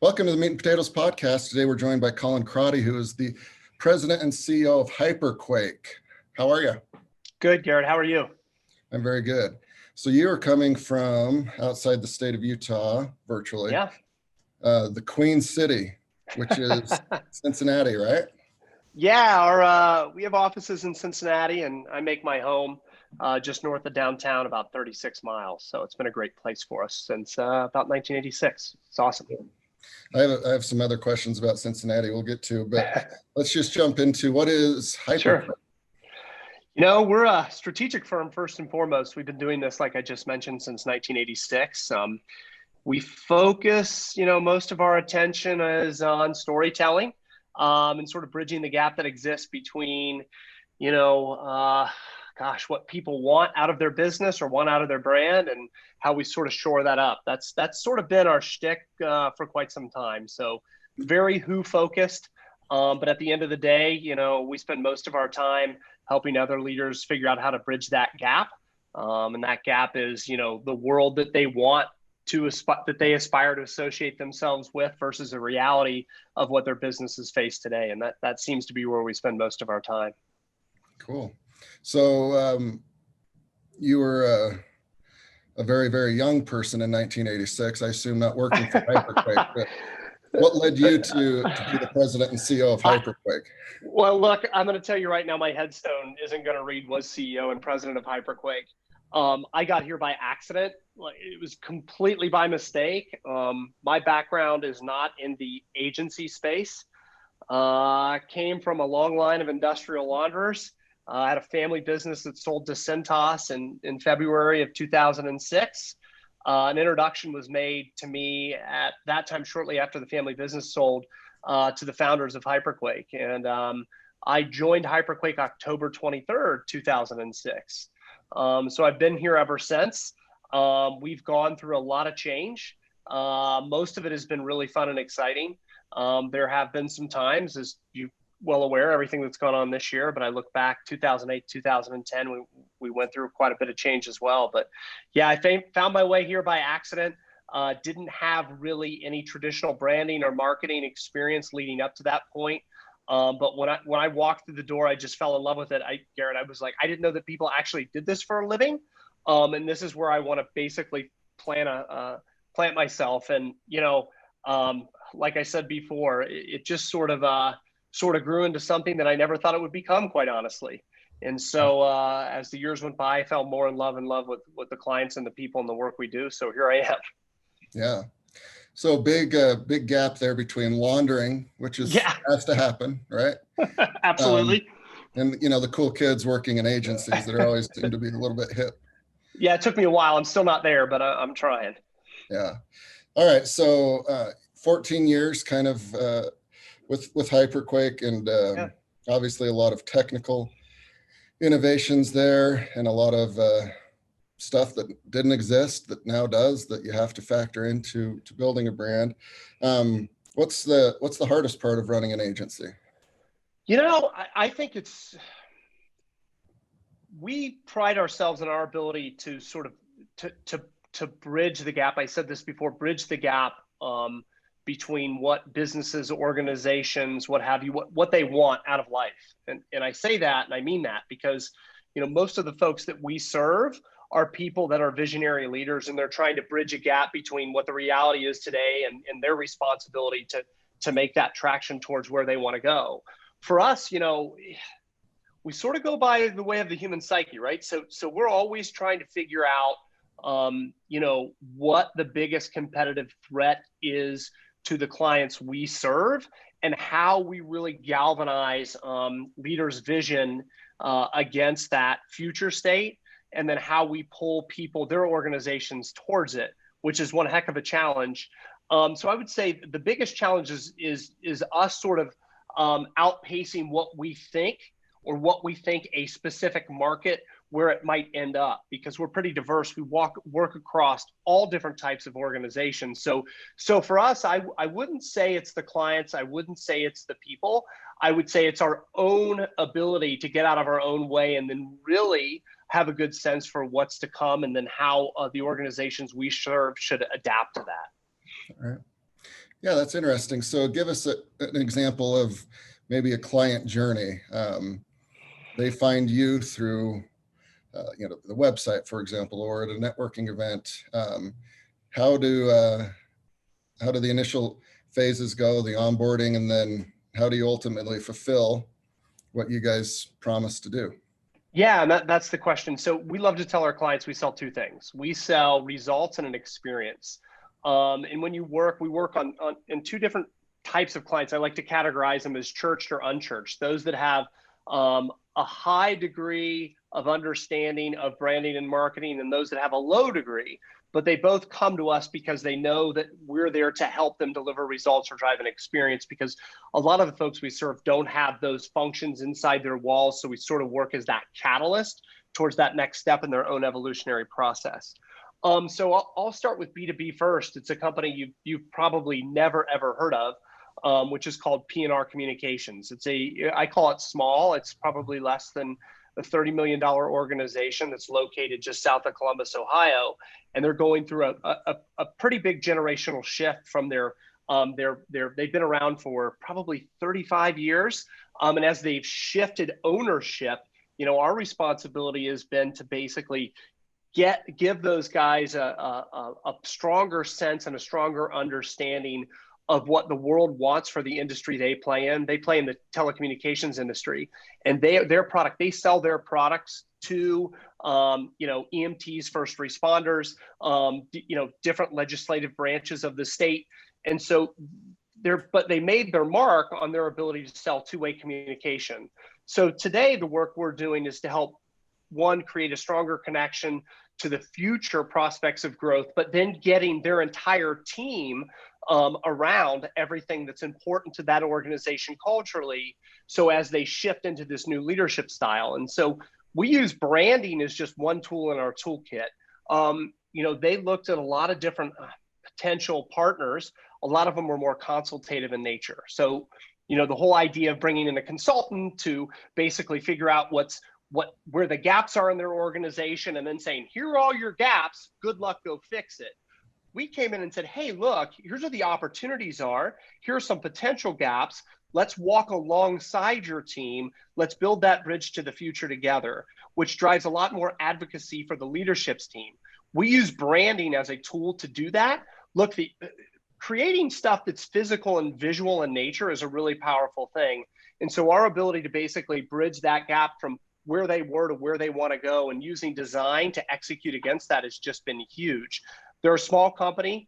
Welcome to the Meat and Potatoes podcast. Today we're joined by Colin Crotty, who is the president and CEO of Hyperquake. How are you? Good, Garrett. How are you? I'm very good. So you are coming from outside the state of Utah, virtually. Yeah. The Queen City, which is Cincinnati, right? Yeah, we have offices in Cincinnati, and I make my home just north of downtown, about 36 miles. So it's been a great place for us since about 1986. It's awesome. I have some other questions about Cincinnati we'll get to, but let's just jump into what is Hyperquake. Sure. You know, we're a strategic firm first and foremost. We've been doing this, like I just mentioned, since 1986. We focus, most of our attention is on storytelling and sort of bridging the gap that exists between, what people want out of their business or want out of their brand, and how we sort of shore that up. That's sort of been our shtick for quite some time. So very who focused, but at the end of the day, we spend most of our time helping other leaders figure out how to bridge that gap. And that gap is, the world that they want that they aspire to associate themselves with versus the reality of what their businesses face today. And that seems to be where we spend most of our time. Cool. So you were a very, very young person in 1986, I assume not working for Hyperquake. But what led you to be the president and CEO of Hyperquake? Well, look, I'm going to tell you right now, my headstone isn't going to read was CEO and president of Hyperquake. I got here by accident. It was completely by mistake. My background is not in the agency space. I came from a long line of industrial launderers. I had a family business that sold to Cintas in February of 2006. An introduction was made to me at that time, shortly after the family business sold, to the founders of Hyperquake. And I joined Hyperquake October 23rd, 2006. So I've been here ever since. We've gone through a lot of change. Most of it has been really fun and exciting. There have been some times, as you're well aware, everything that's gone on this year, but I look back 2008, 2010, we went through quite a bit of change as well. But yeah, I found my way here by accident. Didn't have really any traditional branding or marketing experience leading up to that point. But when I walked through the door, I just fell in love with it. Garrett, I was like, I didn't know that people actually did this for a living. And this is where I want to basically plant myself. And, like I said before, it just sort of grew into something that I never thought it would become, quite honestly. And so as the years went by, I fell more in love with the clients and the people and the work we do. So here I am. Yeah. So big gap there between laundering, which has to happen, right? Absolutely. And the cool kids working in agencies that are always seem to be a little bit hip. Yeah, it took me a while. I'm still not there, but I'm trying. Yeah. All right. So 14 years kind of with Hyperquake, and obviously a lot of technical innovations there, and a lot of stuff that didn't exist that now does, that you have to factor into building a brand. What's the hardest part of running an agency? I think we pride ourselves in our ability to sort of to bridge the gap. I said this before, bridge the gap between what businesses, organizations, what have you, what they want out of life. And I say that, and I mean that, because most of the folks that we serve are people that are visionary leaders, and they're trying to bridge a gap between what the reality is today and their responsibility to make that traction towards where they want to go. For us, we sort of go by the way of the human psyche, right? So we're always trying to figure out, what the biggest competitive threat is to the clients we serve, and how we really galvanize leaders' vision against that future state, and then how we pull people, their organizations, towards it, which is one heck of a challenge. So I would say the biggest challenge is us sort of outpacing what we think, or what we think a specific market where it might end up, because we're pretty diverse. We work across all different types of organizations. So for us, I wouldn't say it's the clients. I wouldn't say it's the people. I would say it's our own ability to get out of our own way, and then really have a good sense for what's to come, and then how the organizations we serve should adapt to that. All right. Yeah, that's interesting. So give us an example of maybe a client journey. They find you through, the website, for example, or at a networking event. How do how do the initial phases go, the onboarding, and then how do you ultimately fulfill what you guys promised to do? Yeah, and that's the question. So we love to tell our clients we sell two things. We sell results and an experience. And when you work, we work on in two different types of clients. I like to categorize them as churched or unchurched. Those that have a high degree of understanding of branding and marketing, and those that have a low degree. But they both come to us because they know that we're there to help them deliver results or drive an experience, because a lot of the folks we serve don't have those functions inside their walls. So we sort of work as that catalyst towards that next step in their own evolutionary process. So I'll start with B2B first. It's a company you've probably never, ever heard of, which is called Pnr Communications. I call it small. It's probably less than a $30 million organization that's located just south of Columbus, Ohio. And they're going through a pretty big generational shift from they've been around for probably 35 years. And as they've shifted ownership, our responsibility has been to basically give those guys a stronger sense and a stronger understanding of what the world wants for the industry they play in. They play in the telecommunications industry, and they sell their products to EMTs, first responders, different legislative branches of the state. And so but they made their mark on their ability to sell two-way communication. So today the work we're doing is to help create a stronger connection to the future prospects of growth, but then getting their entire team around everything that's important to that organization culturally, so as they shift into this new leadership style. And so we use branding as just one tool in our toolkit. They looked at a lot of different potential partners. A lot of them were more consultative in nature. So, the whole idea of bringing in a consultant to basically figure out where the gaps are in their organization, and then saying, here are all your gaps, good luck, go fix it. We came in and said, hey, look, here's where the opportunities are. Here are some potential gaps. Let's walk alongside your team. Let's build that bridge to the future together, which drives a lot more advocacy for the leadership's team. We use branding as a tool to do that. Look, creating stuff that's physical and visual in nature is a really powerful thing. And so our ability to basically bridge that gap from where they were to where they want to go, and using design to execute against that, has just been huge. They're a small company.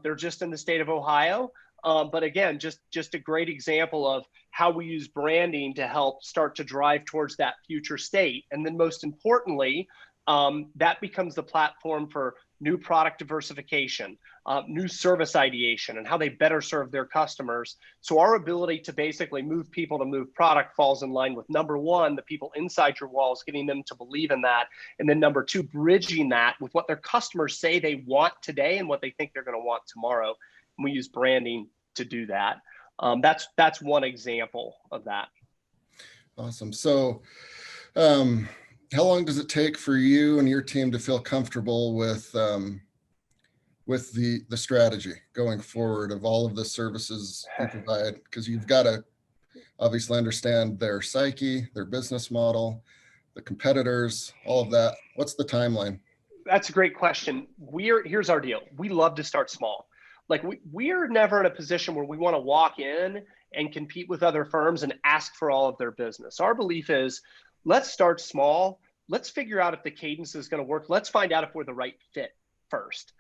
They're just in the state of Ohio. But again, just a great example of how we use branding to help start to drive towards that future state. And then most importantly, that becomes the platform for new product diversification, new service ideation, and how they better serve their customers. So our ability to basically move people to move product falls in line with, number one, the people inside your walls, getting them to believe in that. And then number two, bridging that with what their customers say they want today and what they think they're going to want tomorrow. And we use branding to do that. That's one example of that. Awesome. So, how long does it take for you and your team to feel comfortable with the strategy going forward of all of the services you provide? Because you've got to obviously understand their psyche, their business model, the competitors, all of that. What's the timeline? That's a great question. Here's our deal. We love to start small. Like we're never in a position where we want to walk in and compete with other firms and ask for all of their business. Our belief is, let's start small. Let's figure out if the cadence is going to work. Let's find out if we're the right fit first.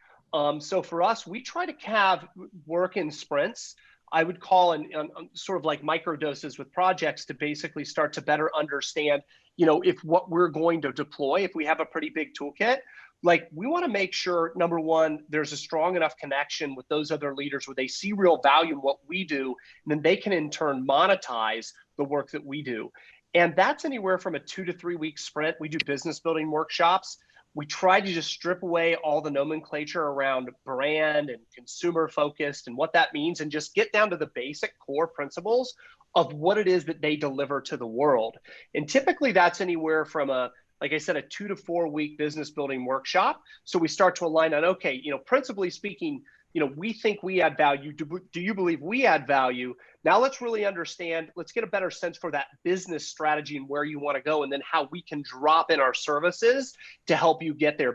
So for us, we try to have work in sprints. I would call in sort of like micro doses with projects to basically start to better understand, if what we're going to deploy, if we have a pretty big toolkit, like we want to make sure, number one, there's a strong enough connection with those other leaders where they see real value in what we do, and then they can in turn monetize the work that we do. And that's anywhere from a 2 to 3 week sprint. We do business building workshops. We try to just strip away all the nomenclature around brand and consumer focused and what that means, and just get down to the basic core principles of what it is that they deliver to the world. And typically that's anywhere from like I said, a 2 to 4 week business building workshop. So we start to align on, okay, principally speaking, we think we add value. Do you believe we add value? Now let's really understand, let's get a better sense for that business strategy and where you want to go, and then how we can drop in our services to help you get there.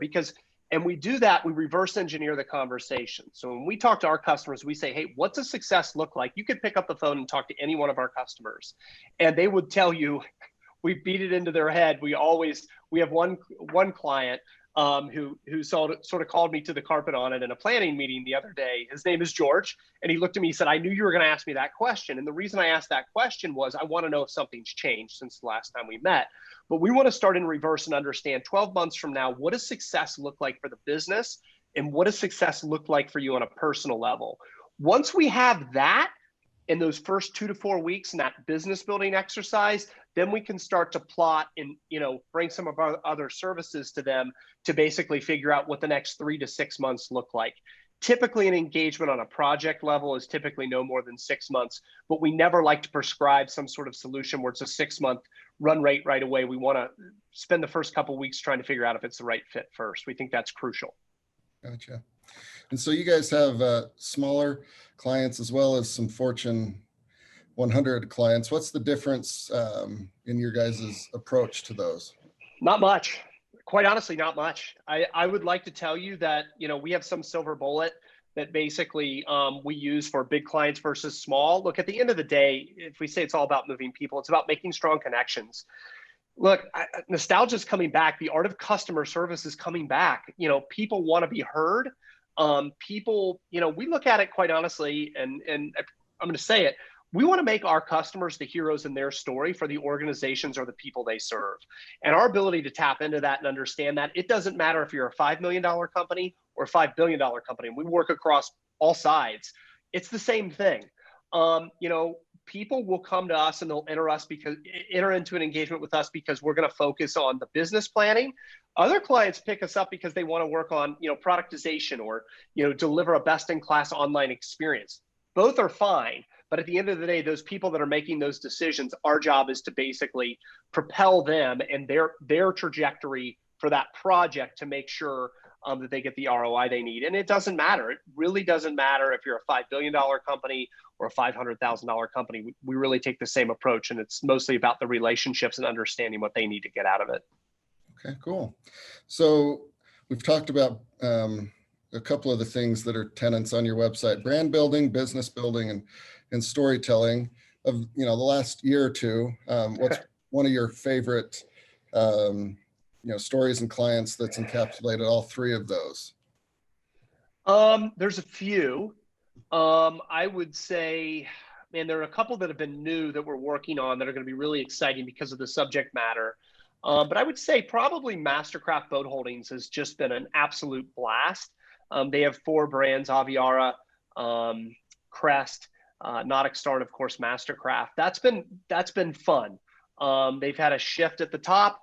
And we do that, we reverse engineer the conversation. So when we talk to our customers, we say, hey, what's a success look like? You could pick up the phone and talk to any one of our customers, and they would tell you, we beat it into their head. We have one client who sort of called me to the carpet on it in a planning meeting the other day. His name is George, and he looked at me and said, I knew you were going to ask me that question. And the reason I asked that question was I want to know if something's changed since the last time we met. But we want to start in reverse and understand 12 months from now, what does success look like for the business, and what does success look like for you on a personal level? Once we have that in those first 2 to 4 weeks in that business building exercise, then we can start to plot and bring some of our other services to them to basically figure out what the next 3 to 6 months look like. Typically, an engagement on a project level is typically no more than 6 months, but we never like to prescribe some sort of solution where it's a 6-month run rate right away. We want to spend the first couple of weeks trying to figure out if it's the right fit first. We think that's crucial. Gotcha. And so you guys have smaller clients as well as some Fortune 100 clients. What's the difference in your guys' approach to those? Not much. Quite honestly, not much. I would like to tell you that, we have some silver bullet that basically we use for big clients versus small. Look, at the end of the day, if we say it's all about moving people, it's about making strong connections. Look, nostalgia is coming back. The art of customer service is coming back. People want to be heard. People, we look at it quite honestly, and I'm going to say it. We want to make our customers the heroes in their story for the organizations or the people they serve. And our ability to tap into that and understand that, it doesn't matter if you're a $5 million company or a $5 billion company. We work across all sides. It's the same thing. People will come to us and they'll enter into an engagement with us because we're going to focus on the business planning. Other clients pick us up because they want to work on, productization or, deliver a best-in-class online experience. Both are fine. But at the end of the day, those people that are making those decisions, our job is to basically propel them and their trajectory for that project to make sure that they get the ROI they need. And it doesn't matter. It really doesn't matter if you're a $5 billion company or a $500,000 company. We really take the same approach, and it's mostly about the relationships and understanding what they need to get out of it. Okay, cool. So we've talked about a couple of the things that are tenets on your website: brand building, business building, and storytelling. Of the last year or two, what's one of your favorite stories and clients that's encapsulated all three of those? There's a few. I would say, man, there are a couple that have been new that we're working on that are going to be really exciting because of the subject matter. But I would say probably Mastercraft Boat Holdings has just been an absolute blast. They have 4 brands: Aviara, Crest, Nautic Star, and of course Mastercraft. That's been fun. They've had a shift at the top.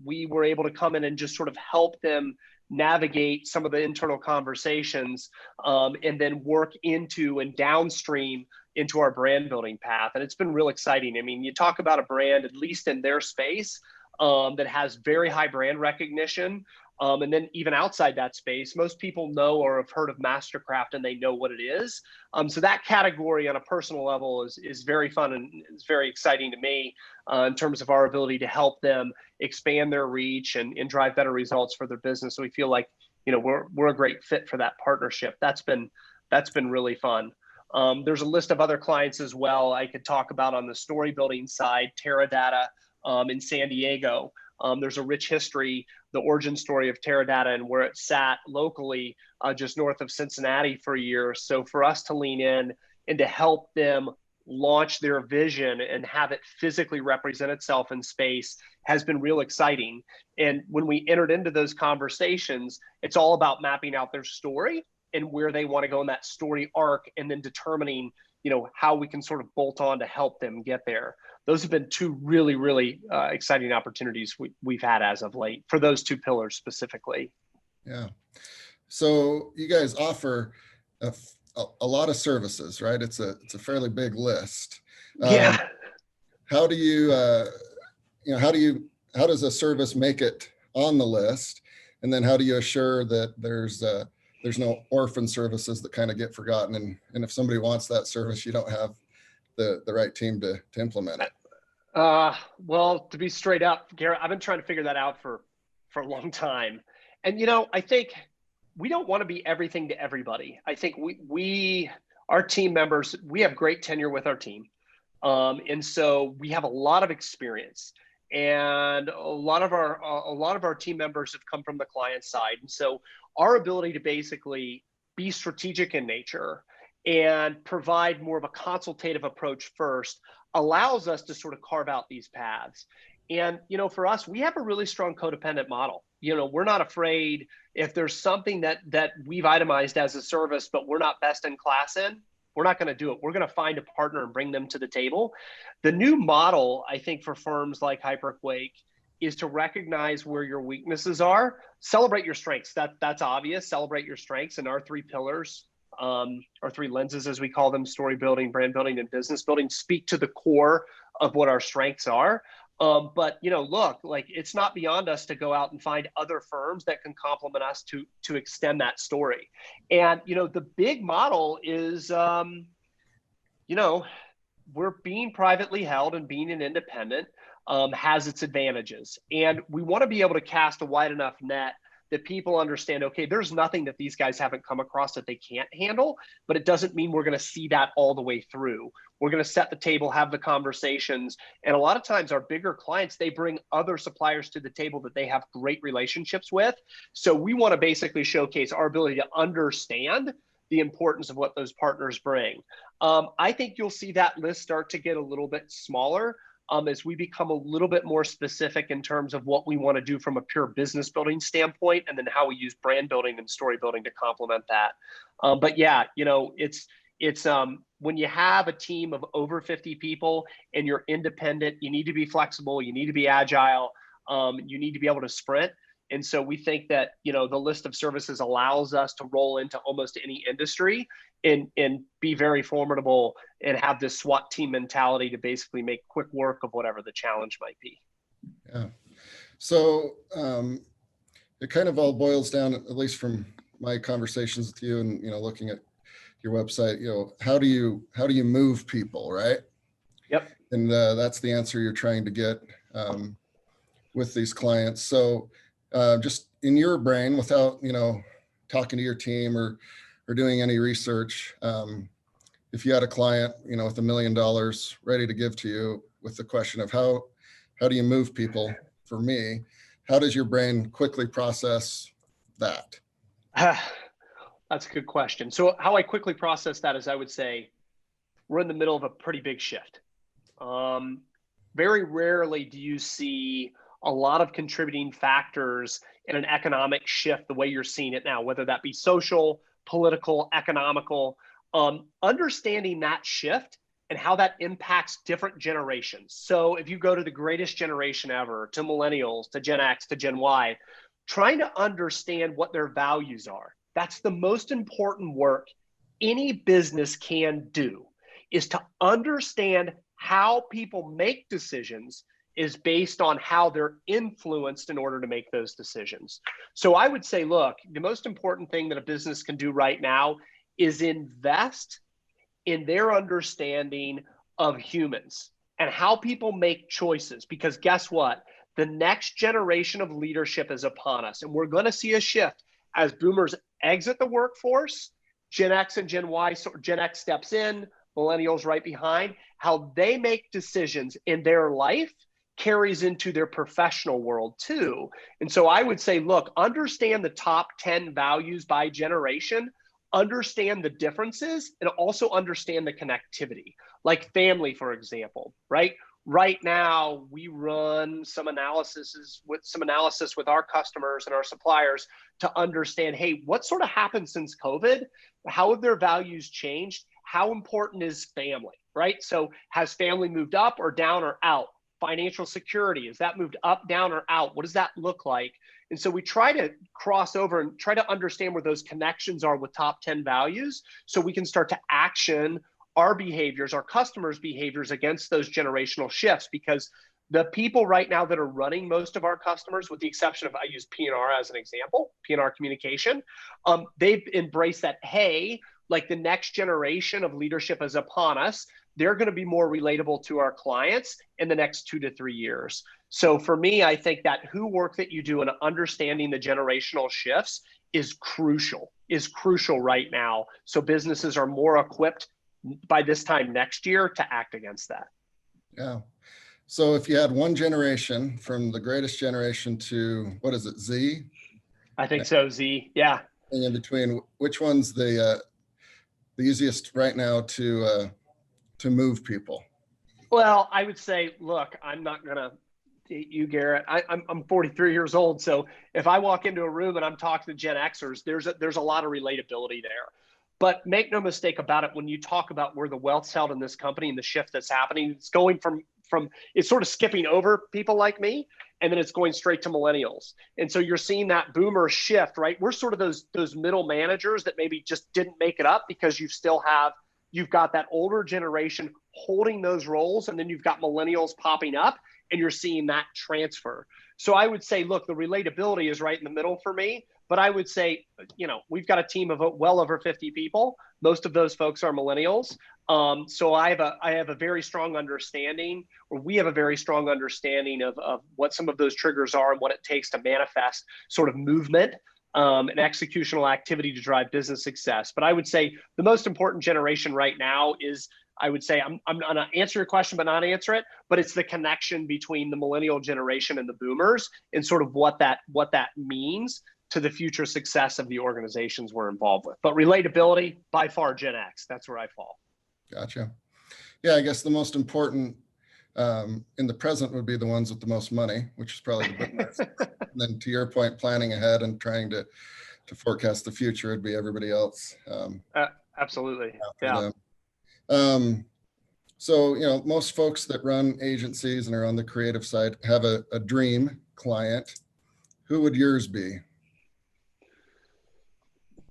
We were able to come in and just sort of help them navigate some of the internal conversations, and then work into and downstream into our brand building path. And it's been real exciting. I mean, you talk about a brand, at least in their space, that has very high brand recognition. And then even outside that space, most people know or have heard of Mastercraft and they know what it is. So that category on a personal level is very fun and it's very exciting to me in terms of our ability to help them expand their reach and drive better results for their business. So we feel like, we're a great fit for that partnership. That's been really fun. There's a list of other clients as well I could talk about on the story building side. Teradata in San Diego. There's a rich history, the origin story of Teradata and where it sat locally just north of Cincinnati for years. So for us to lean in and to help them launch their vision and have it physically represent itself in space has been real exciting. And when we entered into those conversations, it's all about mapping out their story and where they want to go in that story arc, and then determining, how we can sort of bolt on to help them get there. Those have been 2 really, really exciting opportunities we've had as of late for those 2 pillars specifically. Yeah. So you guys offer a lot of services, right? It's a fairly big list. Yeah. How do you, how does a service make it on the list? And then how do you assure that there's there's no orphan services that kind of get forgotten. And if somebody wants that service, you don't have the right team to implement it. Well, to be straight up, Garrett, I've been trying to figure that out for a long time. And, you know, I think we don't want to be everything to everybody. I think our team members, we have great tenure with our team. And so we have a lot of experience, and a lot of our team members have come from the client side. And so our ability to basically be strategic in nature and provide more of a consultative approach first allows us to sort of carve out these paths. And, you know, for us, we have a really strong codependent model. You know, we're not afraid if there's something that we've itemized as a service, but we're not best in class in, we're not going to do it. We're going to find a partner and bring them to the table. The new model, I think, for firms like Hyperquake is to recognize where your weaknesses are, celebrate your strengths. That's obvious. Celebrate your strengths, and our three pillars, our three lenses, as we call them: story building, brand building, and business building, speak to the core of what our strengths are. But, you know, look, like, it's not beyond us to go out and find other firms that can complement us to extend that story. And, you know, the big model is, you know, we're being privately held, and being an independent has its advantages. And we want to be able to cast a wide enough net that people understand, okay, there's nothing that these guys haven't come across that they can't handle, but it doesn't mean we're going to see that all the way through. We're going to set the table, have the conversations. And a lot of times our bigger clients, they bring other suppliers to the table that they have great relationships with. So we want to basically showcase our ability to understand the importance of what those partners bring. I think you'll see that list start to get a little bit smaller as we become a little bit more specific in terms of what we want to do from a pure business building standpoint, and then how we use brand building and story building to complement that. But yeah, you know, it's when you have a team of over 50 people and you're independent, you need to be flexible, you need to be agile, you need to be able to sprint. And so we think that, you know, the list of services allows us to roll into almost any industry and be very formidable and have this SWAT team mentality to basically make quick work of whatever the challenge might be. Yeah. So it kind of all boils down, at least from my conversations with you and, you know, looking at your website, you know, how do you move people, right? Yep. And that's the answer you're trying to get with these clients. So just in your brain, without, you know, talking to your team or doing any research, if you had a client, you know, with $1 million ready to give to you with the question of how do you move people, for me, how does your brain quickly process that? That's a good question. So how I quickly process that is, I would say we're in the middle of a pretty big shift. Very rarely do you see a lot of contributing factors in an economic shift the way you're seeing it now, whether that be social, political, economical. Understanding that shift and how that impacts different generations. So if you go to the greatest generation ever, to millennials, to Gen X, to Gen Y, trying to understand what their values are. That's the most important work any business can do, is to understand how people make decisions is based on how they're influenced in order to make those decisions. So I would say, look, the most important thing that a business can do right now is invest in their understanding of humans and how people make choices. Because guess what? The next generation of leadership is upon us, and we're going to see a shift as boomers exit the workforce, Gen X and Gen Y, so Gen X steps in, millennials right behind. How they make decisions in their life carries into their professional world too. And so I would say, look, understand the top 10 values by generation, understand the differences, and also understand the connectivity. Like family, for example, right? Right now, we run some analysis with our customers and our suppliers to understand, hey, what sort of happened since COVID? How have their values changed? How important is family, right? So has family moved up or down or out? Financial security, is that moved up, down, or out? What does that look like? And so we try to cross over and try to understand where those connections are with top 10 values so we can start to action our behaviors, our customers' behaviors against those generational shifts, because The people right now that are running most of our customers, with the exception of, I use Pnr as an example, Pnr Communication, they've embraced that, hey, like the next generation of leadership is upon us. They're going to be more relatable to our clients in the next 2 to 3 years. So for me, I think that work that you do in understanding the generational shifts is crucial right now. So businesses are more equipped by this time next year to act against that. Yeah. So if you had one generation from the greatest generation to, what is it, Z? I think so, Z. Yeah. And in between, which one's the easiest right now to move people? Well, I would say, look, I'm not gonna date you, Garrett. I'm 43 years old, so if I walk into a room and I'm talking to Gen Xers, there's a lot of relatability there. But make no mistake about it, when you talk about where the wealth's held in this company and the shift that's happening, it's going from it's sort of skipping over people like me, and then it's going straight to millennials. And so you're seeing that boomer shift, right? We're sort of those middle managers that maybe just didn't make it up because you've got that older generation holding those roles, and then you've got millennials popping up, and you're seeing that transfer. So I would say, look, the relatability is right in the middle for me. But I would say, we've got a team of well over 50 people. Most of those folks are millennials. So I have a very strong understanding, or we have a very strong understanding of what some of those triggers are and what it takes to manifest sort of movement and executional activity to drive business success. But I would say the most important generation right now is, I would say, I'm going to answer your question, but not answer it, but it's the connection between the millennial generation and the boomers and sort of what that means to the future success of the organizations we're involved with. But relatability, by far, Gen X, that's where I fall. Gotcha. Yeah, I guess the most important in the present would be the ones with the most money, which is probably the boomers. And then to your point, planning ahead and trying to forecast the future would be everybody else. Absolutely. Yeah. So, most folks that run agencies and are on the creative side have a dream client. Who would yours be?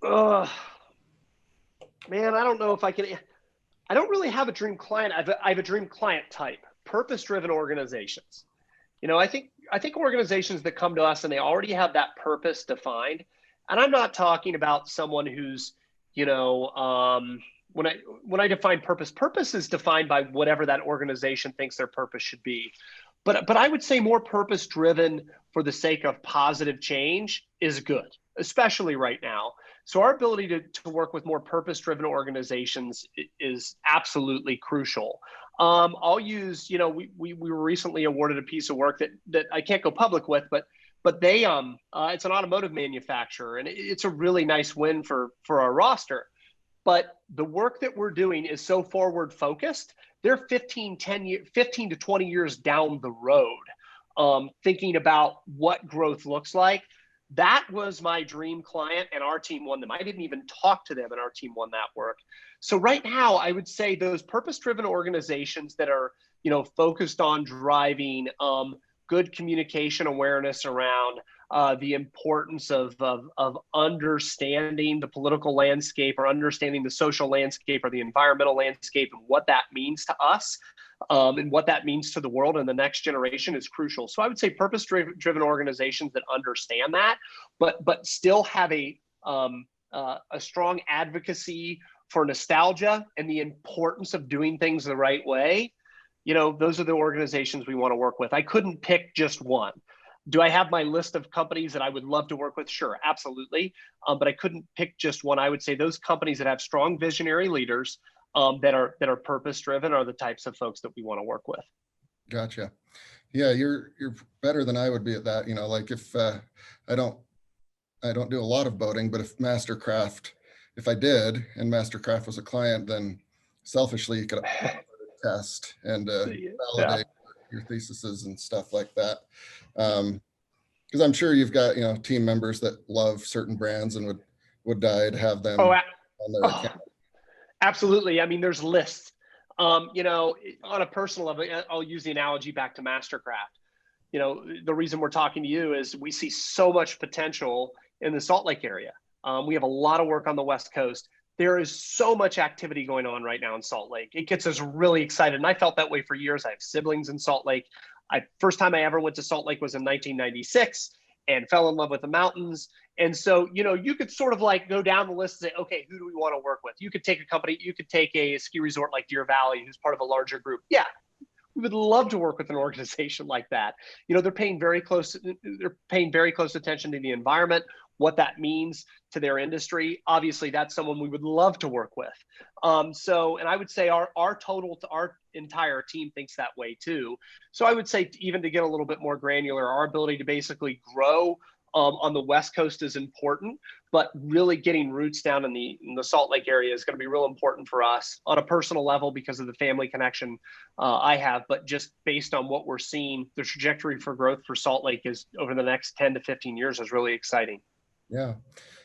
Man, I don't know if I can. I don't really have a dream client. I have a dream client type: purpose-driven organizations. I think organizations that come to us and they already have that purpose defined. And I'm not talking about someone who's, when I define purpose is defined by whatever that organization thinks their purpose should be. But I would say more purpose-driven for the sake of positive change is good, especially right now. So our ability to work with more purpose-driven organizations is absolutely crucial. I'll use, we were recently awarded a piece of work that I can't go public with, but they it's an automotive manufacturer, and it's a really nice win for our roster. But the work that we're doing is so forward focused. They're 15 to 20 years down the road, thinking about what growth looks like. That was my dream client, and our team won them. I didn't even talk to them, and our team won that work. So right now, I would say those purpose-driven organizations that are, focused on driving good communication awareness around the importance of understanding the political landscape, or understanding the social landscape or the environmental landscape, and what that means to us and what that means to the world and the next generation is crucial. So I would say purpose-driven organizations that understand that, but still have a strong advocacy for nostalgia and the importance of doing things the right way. Those are the organizations we want to work with. I couldn't pick just one. Do I have my list of companies that I would love to work with? Sure, absolutely. But I couldn't pick just one. I would say those companies that have strong visionary leaders that are purpose-driven are the types of folks that we want to work with. Gotcha. Yeah, you're better than I would be at that. Like if I don't do a lot of boating, but if I did and Mastercraft was a client, then selfishly you could test and validate your theses and stuff like that. Because I'm sure you've got team members that love certain brands and would die to have them on their account. Absolutely. I mean, there's lists. On a personal level, I'll use the analogy back to Mastercraft. The reason we're talking to you is we see so much potential in the Salt Lake area. We have a lot of work on the West Coast. there is so much activity going on right now in Salt Lake. It gets us really excited. And I felt that way for years. I have siblings in Salt Lake. First time I ever went to Salt Lake was in 1996 and fell in love with the mountains. And so, you could sort of like go down the list and say, okay, who do we want to work with? You could take a company, you could take a ski resort like Deer Valley, who's part of a larger group. Yeah, we would love to work with an organization like that. They're paying very close attention to the environment, what that means to their industry. Obviously, that's someone we would love to work with. And I would say our entire team thinks that way too. So I would say, even to get a little bit more granular, our ability to basically grow on the West Coast is important, but really getting roots down in the Salt Lake area is going to be real important for us on a personal level because of the family connection I have, but just based on what we're seeing, the trajectory for growth for Salt Lake is over the next 10 to 15 years is really exciting. Yeah.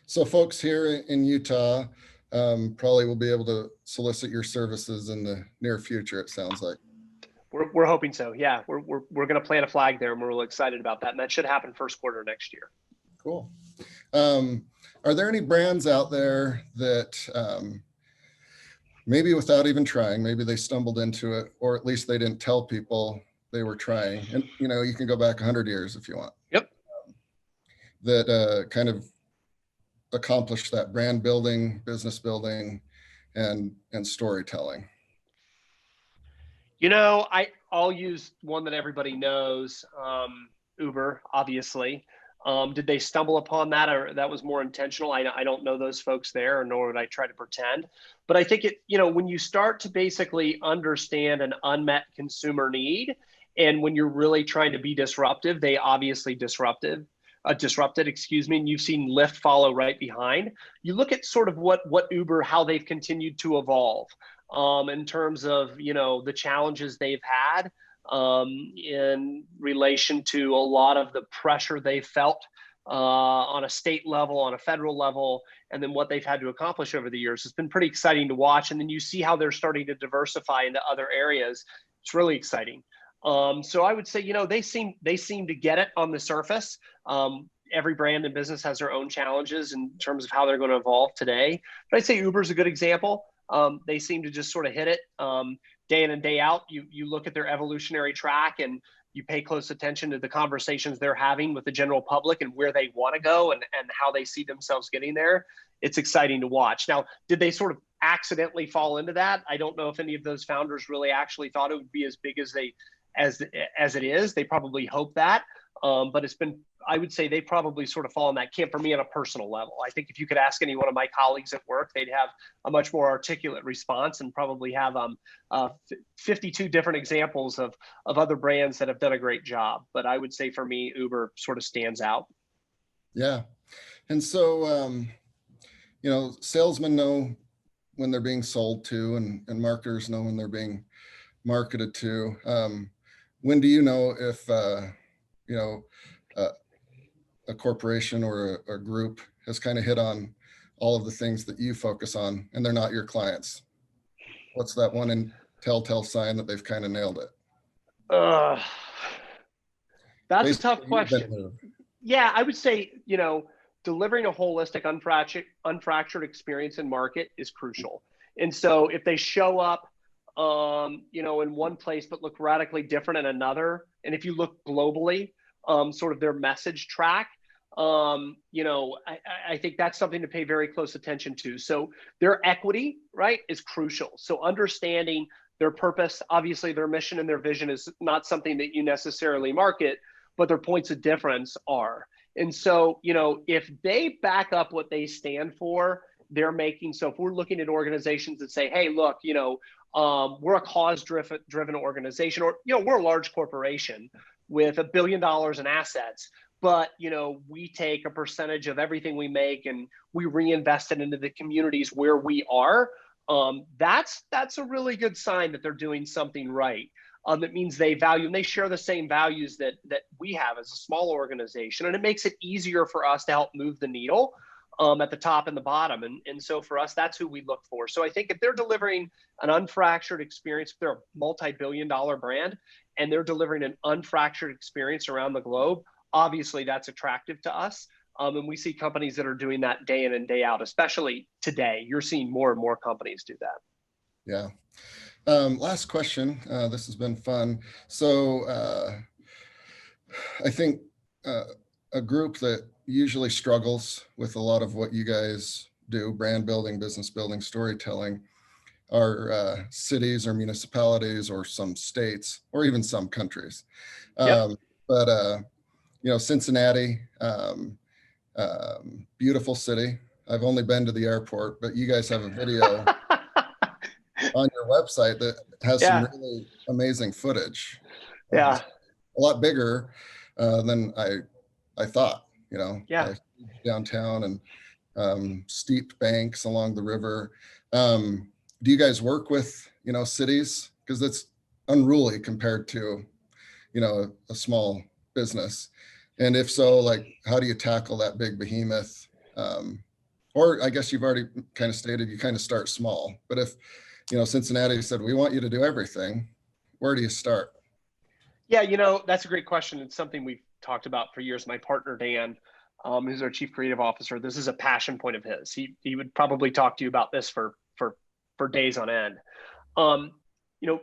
So folks here in Utah probably will be able to solicit your services in the near future, it sounds like. We're hoping so. Yeah, we're going to plant a flag there, and we're really excited about that. And that should happen first quarter next year. Cool. Are there any brands out there that maybe without even trying, maybe they stumbled into it, or at least they didn't tell people they were trying? And you can go back 100 years if you want. Yep. That kind of accomplished that brand building, business building, and storytelling. I'll use one that everybody knows, Uber, obviously. Did they stumble upon that, or that was more intentional? I don't know those folks there, nor would I try to pretend. But I think when you start to basically understand an unmet consumer need, and when you're really trying to be disruptive, they obviously disrupted, and you've seen Lyft follow right behind. You look at sort of what Uber, how they've continued to evolve. In terms of, the challenges they've had in relation to a lot of the pressure they felt on a state level, on a federal level, and then what they've had to accomplish over the years. It's been pretty exciting to watch. And then you see how they're starting to diversify into other areas. It's really exciting. So I would say, they seem to get it on the surface. Every brand and business has their own challenges in terms of how they're going to evolve today. But I'd say Uber's a good example. They seem to just sort of hit it day in and day out. You look at their evolutionary track and you pay close attention to the conversations they're having with the general public and where they want to go and how they see themselves getting there. It's exciting to watch. Now, did they sort of accidentally fall into that? I don't know if any of those founders really actually thought it would be as big as it is. They probably hope that. But I would say they probably sort of fall in that camp for me on a personal level. I think if you could ask any one of my colleagues at work, they'd have a much more articulate response and probably have 52 different examples of other brands that have done a great job. But I would say for me, Uber sort of stands out. Yeah. And so, salesmen know when they're being sold to, and marketers know when they're being marketed to. When do you know if, a corporation or a group has kind of hit on all of the things that you focus on and they're not your clients? What's that one telltale sign that they've kind of nailed it? That's a tough question. Yeah, I would say, delivering a holistic, unfractured experience in market is crucial. And so if they show up, in one place, but look radically different in another, and if you look globally, sort of their message track, I think that's something to pay very close attention to. So their equity, right, is crucial. So understanding their purpose, obviously their mission and their vision is not something that you necessarily market, but their points of difference are. And so, if they back up what they stand for, they're making, so if we're looking at organizations that say, hey, look, we're a cause-driven organization, or, we're a large corporation with $1 billion in assets, but, we take a percentage of everything we make and we reinvest it into the communities where we are. That's a really good sign that they're doing something right. That means they value and they share the same values that we have as a small organization. And it makes it easier for us to help move the needle at the top and the bottom. And so for us, that's who we look for. So I think if they're delivering an unfractured experience, if they're a multi-billion-dollar brand and they're delivering an unfractured experience around the globe, obviously that's attractive to us. And we see companies that are doing that day in and day out, especially today. You're seeing more and more companies do that. Yeah. Last question. This has been fun. So I think a group that usually struggles with a lot of what you guys do, brand building, business building, storytelling, are cities or municipalities or some states or even some countries. Yep. But Cincinnati, beautiful city. I've only been to the airport, but you guys have a video on your website that has some Yeah. really amazing footage. Yeah. A lot bigger than I thought. Yeah. Downtown and steep banks along the river. Do you guys work with cities? Because that's unruly compared to a small business. And if so, like, how do you tackle that big behemoth? Or I guess you've already kind of stated you kind of start small. But if Cincinnati said, we want you to do everything, where do you start? Yeah, that's a great question. It's something we've talked about for years. My partner, Dan, who's our chief creative officer, this is a passion point of his. He would probably talk to you about this for days on end.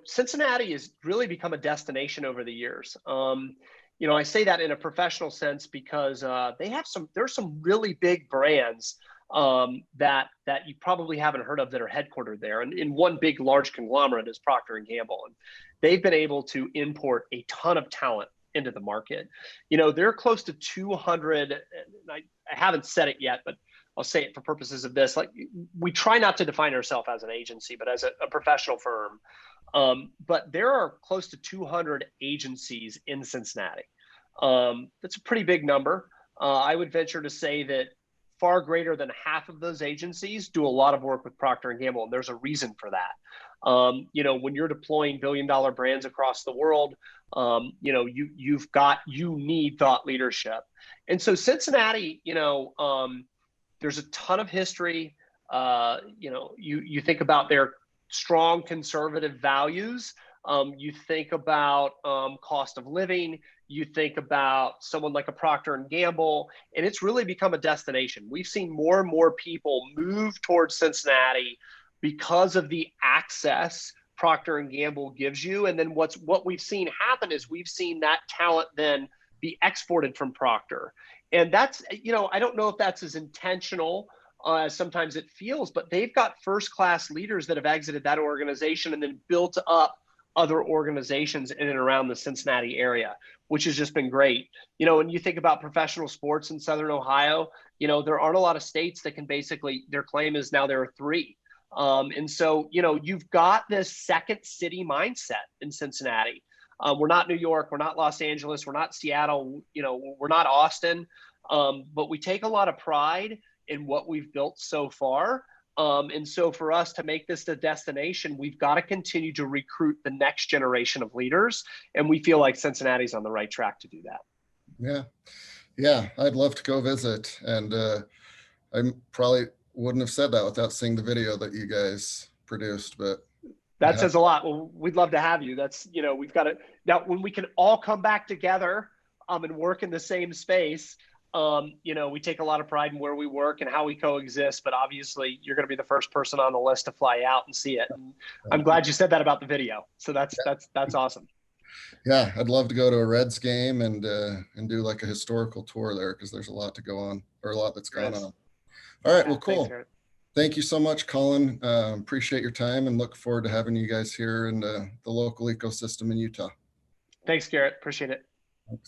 Cincinnati has really become a destination over the years. I say that in a professional sense because there's some really big brands that you probably haven't heard of that are headquartered there. And in one big, large conglomerate is Procter & Gamble. And they've been able to import a ton of talent into the market. They're close to 200, I haven't said it yet, but I'll say it for purposes of this. Like, we try not to define ourselves as an agency, but as a professional firm. But there are close to 200 agencies in Cincinnati. That's a pretty big number. I would venture to say that far greater than half of those agencies do a lot of work with Procter & Gamble, and there's a reason for that. When you're deploying billion-dollar brands across the world, you need thought leadership. And so Cincinnati, there's a ton of history. You think about their strong conservative values. You think about cost of living. You think about someone like a Procter & Gamble, and it's really become a destination. We've seen more and more people move towards Cincinnati because of the access Procter & Gamble gives you. And then what we've seen happen is we've seen that talent then be exported from Procter. And that's, I don't know if that's as intentional as sometimes it feels, but they've got first-class leaders that have exited that organization and then built up other organizations in and around the Cincinnati area, which has just been great. When you think about professional sports in Southern Ohio, there aren't a lot of states that can basically, their claim is now there are 3. And so, you've got this second city mindset in Cincinnati. We're not New York, we're not Los Angeles, we're not Seattle, we're not Austin, but we take a lot of pride in what we've built so far. And so for us to make this the destination, we've got to continue to recruit the next generation of leaders. And we feel like Cincinnati's on the right track to do that. Yeah. Yeah. I'd love to go visit. And I probably wouldn't have said that without seeing the video that you guys produced, but that says a lot. Well, we'd love to have you. That's, we've got to, now when we can all come back together and work in the same space, we take a lot of pride in where we work and how we coexist, but obviously you're going to be the first person on the list to fly out and see it. And I'm glad you said that about the video. So that's awesome. Yeah. I'd love to go to a Reds game and do like a historical tour there, because there's a lot to go on, or a lot that's going on. All right. Well, cool. Thanks, thank you so much, Colin. Appreciate your time and look forward to having you guys here in the local ecosystem in Utah. Thanks, Garrett. Appreciate it.